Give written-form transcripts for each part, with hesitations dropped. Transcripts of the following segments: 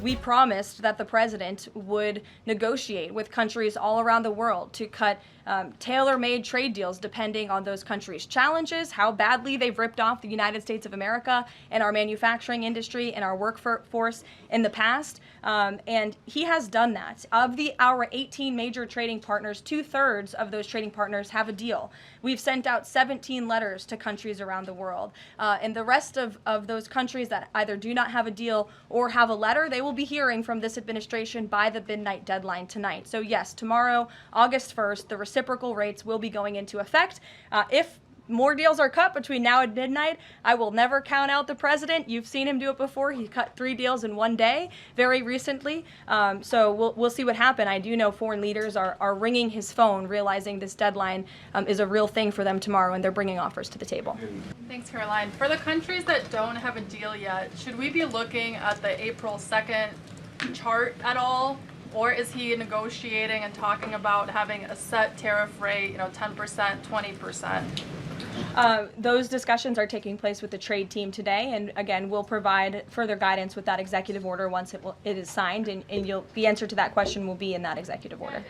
we promised that the president would negotiate with countries all around the world to cut tailor-made trade deals depending on those countries' challenges, how badly they've ripped off the United States of America and our manufacturing industry and our workforce in the past. And he has done that. Of our 18 major trading partners, 2/3 of those trading partners have a deal. We've sent out 17 letters to countries around the world. And the rest of those countries that either do not have a deal or have a letter, they will be hearing from this administration by the midnight deadline tonight. So yes, tomorrow, August 1st, the reciprocal rates will be going into effect. If more deals are cut between now and midnight, I will never count out the president. You've seen him do it before. He cut 3 deals in one day very recently. So we'll see what happens. I do know foreign leaders are ringing his phone, realizing this deadline is a real thing for them tomorrow, and they're bringing offers to the table. Thanks, Caroline. For the countries that don't have a deal yet, should we be looking at the April 2nd chart at all? Or is he negotiating and talking about having a set tariff rate, 10%, 20%? Those discussions are taking place with the trade team today, and again, we'll provide further guidance with that executive order once it is signed, and the answer to that question will be in that executive order.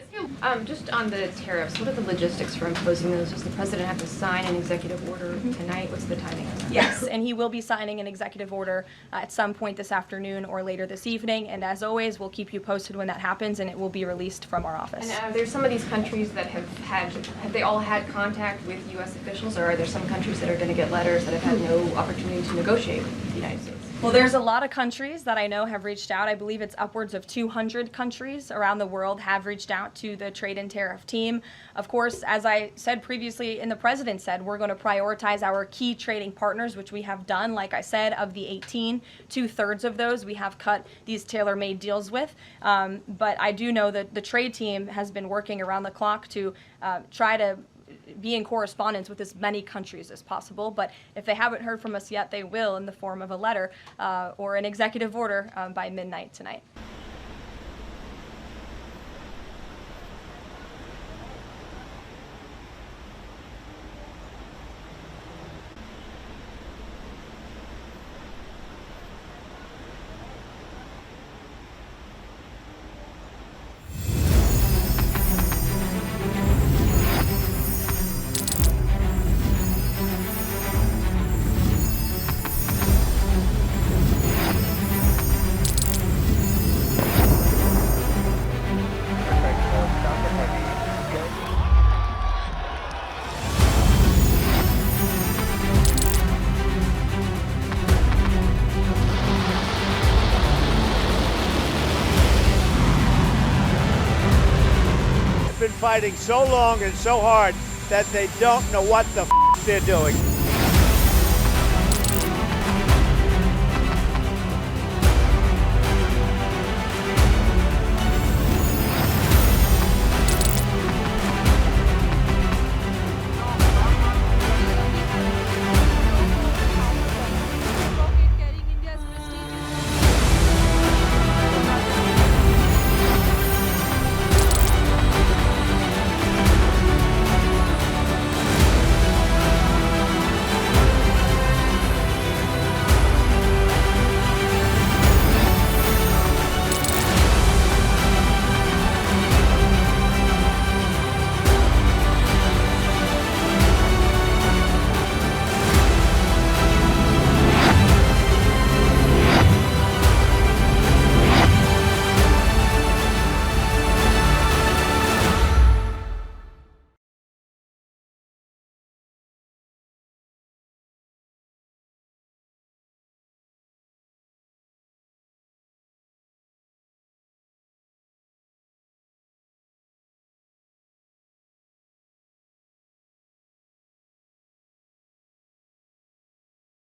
Just on the tariffs, what are the logistics for imposing those? Does the president have to sign an executive order tonight? What's the timing of that? Yes, and he will be signing an executive order at some point this afternoon or later this evening, and as always, we'll keep you posted when that happens, and it will be released from our office. And there's some of these countries that have they all had contact with U.S. officials, or are there some countries that are going to get letters that have had no opportunity to negotiate with the United States? Well, there's a lot of countries that I know have reached out. I believe it's upwards of 200 countries around the world have reached out to the trade and tariff team. Of course, as I said previously and the president said, we're going to prioritize our key trading partners, which we have done. Like I said, of the 18, 2/3 of those we have cut these tailor-made deals with. But I do know that the trade team has been working around the clock to try to be in correspondence with as many countries as possible. But if they haven't heard from us yet, they will in the form of a letter or an executive order by midnight tonight. Been fighting so long and so hard that they don't know what the they're doing.